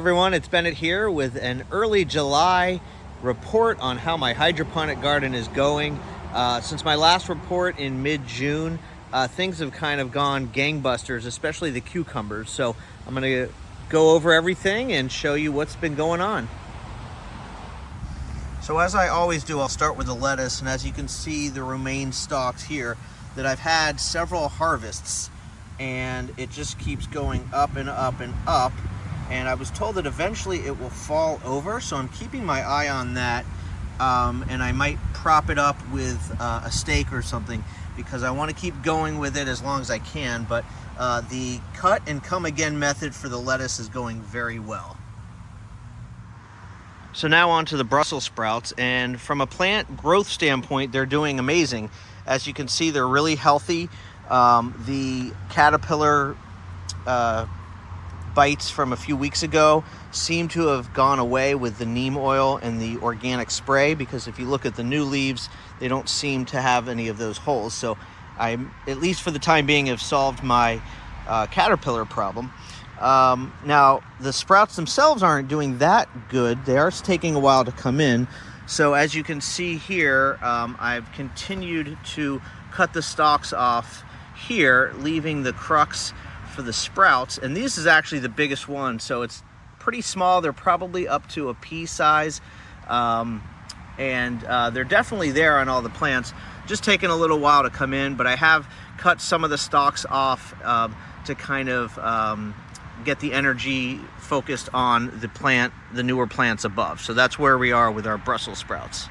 everyone, it's Bennett here with an early July report on how my hydroponic garden is going. Since my last report in mid-June, things have kind of gone gangbusters, especially the cucumbers. So I'm going to go over everything and show you what's been going on. So as I always do, I'll start with the lettuce, and as you can see, the romaine stalks here, that I've had several harvests, and it just keeps going up and up and up. And I was told that eventually it will fall over, so I'm keeping my eye on that. And I might prop it up with a stake or something, because I want to keep going with it as long as I can. But the cut and come again method for the lettuce is going very well. So now on to the Brussels sprouts, and from a plant growth standpoint, they're doing amazing. As you can see, they're really healthy. The caterpillar bites from a few weeks ago seem to have gone away with the neem oil and the organic spray, because if you look at the new leaves, they don't seem to have any of those holes. So I, at least for the time being, have solved my caterpillar problem. Now the sprouts themselves aren't doing that good. They are taking a while to come in. So as you can see here, I've continued to cut the stalks off here, leaving the crux for the sprouts. And this is actually the biggest one, so it's pretty small. They're probably up to a pea size, and they're definitely there on all the plants, just taking a little while to come in. But I have cut some of the stalks off to kind of get the energy focused on the newer plants above. So that's where we are with our Brussels sprouts.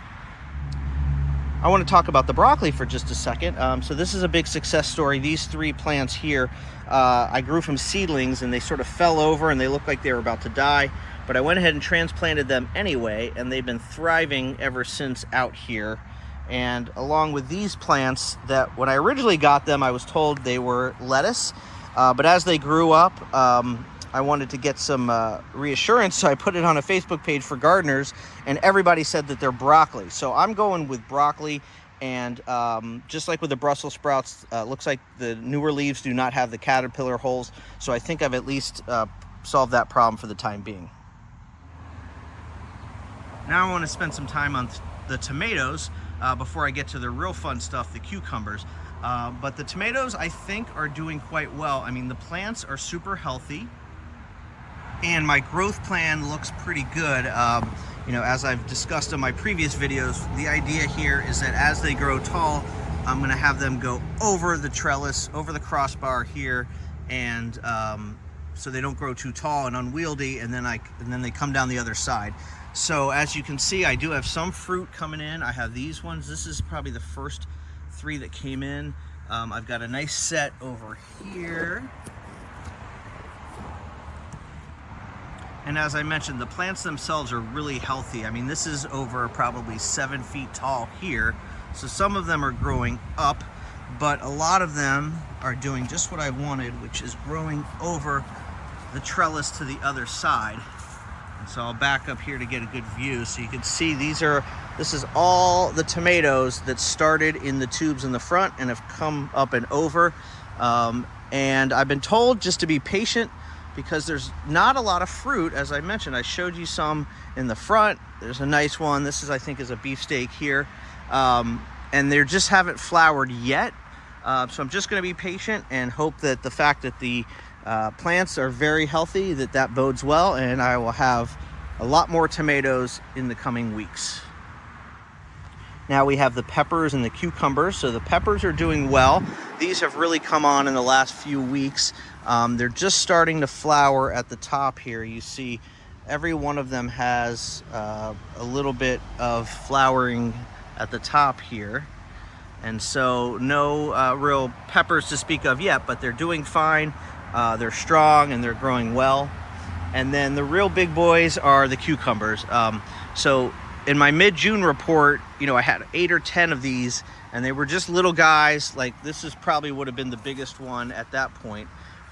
I want to talk about the broccoli for just a second. So this is a big success story. These three plants here, I grew from seedlings, and they sort of fell over and they looked like they were about to die. But I went ahead and transplanted them anyway, and they've been thriving ever since out here. And along with these plants, that when I originally got them, I was told they were lettuce. But as they grew up, I wanted to get some reassurance, so I put it on a Facebook page for gardeners, and everybody said that they're broccoli. So I'm going with broccoli, and just like with the Brussels sprouts, looks like the newer leaves do not have the caterpillar holes, so I think I've at least solved that problem for the time being. Now I want to spend some time on the tomatoes before I get to the real fun stuff, the cucumbers. But the tomatoes, I think, are doing quite well. I mean, the plants are super healthy, and my growth plan looks pretty good. You know, as I've discussed in my previous videos, the idea here is that as they grow tall, I'm going to have them go over the trellis, over the crossbar here, and so they don't grow too tall and unwieldy, and then they come down the other side. So as you can see, I do have some fruit coming in. I have these ones. This is probably the first three that came in. I've got a nice set over here. And as I mentioned, the plants themselves are really healthy. I mean, this is over probably 7 feet tall here. So some of them are growing up, but a lot of them are doing just what I wanted, which is growing over the trellis to the other side. And so I'll back up here to get a good view. So you can see this is all the tomatoes that started in the tubes in the front and have come up and over. And I've been told just to be patient, because there's not a lot of fruit. As I mentioned, I showed you some in the front. There's a nice one. This is, I think, is a beefsteak here. And they just haven't flowered yet. So I'm just going to be patient and hope that the fact that the plants are very healthy, that bodes well, and I will have a lot more tomatoes in the coming weeks. Now we have the peppers and the cucumbers. So the peppers are doing well. These have really come on in the last few weeks. They're just starting to flower at the top here. You see every one of them has a little bit of flowering at the top here. And so no real peppers to speak of yet, but they're doing fine. They're strong and they're growing well. And then the real big boys are the cucumbers. So in my mid-June report, you know, I had 8 or 10 of these, and they were just little guys. Like, this is probably would have been the biggest one at that point,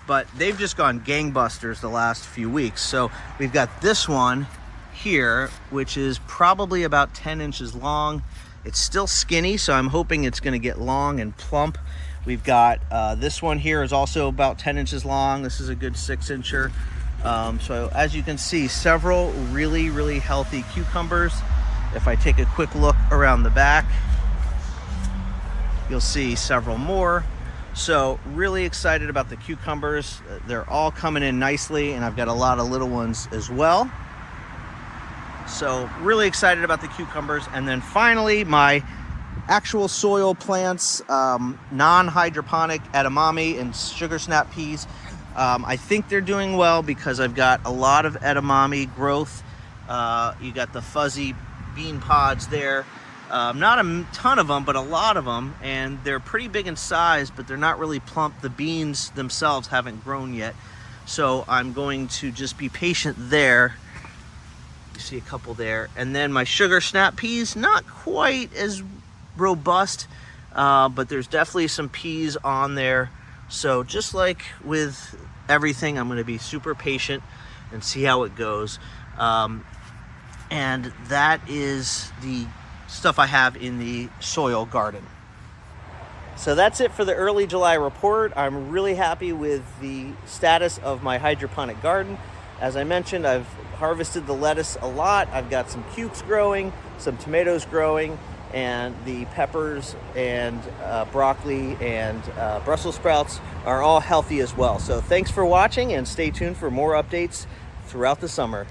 but they've just gone gangbusters the last few weeks. So we've got this one here, which is probably about 10 inches long. It's still skinny, so I'm hoping it's going to get long and plump. We've got this one here is also about 10 inches long. This is a good 6-incher. So as you can see, several really healthy cucumbers. If I take a quick look around the back, you'll see several more. So really excited about the cucumbers. They're all coming in nicely, and I've got a lot of little ones as well. So really excited about the cucumbers. And then finally, my actual soil plants, non-hydroponic edamame and sugar snap peas. I think they're doing well because I've got a lot of edamame growth. You got the fuzzy bean pods there. Not a ton of them, but a lot of them, and they're pretty big in size, but they're not really plump. The beans themselves haven't grown yet. So I'm going to just be patient there. You see a couple there. And then my sugar snap peas, not quite as robust, but there's definitely some peas on there. So just like with everything, I'm going to be super patient and see how it goes. And that is the stuff I have in the soil garden. So that's it for the early July report. I'm really happy with the status of my hydroponic garden. As I mentioned, I've harvested the lettuce a lot. I've got some cukes growing, some tomatoes growing, and the peppers and broccoli and Brussels sprouts are all healthy as well. So thanks for watching, and stay tuned for more updates throughout the summer.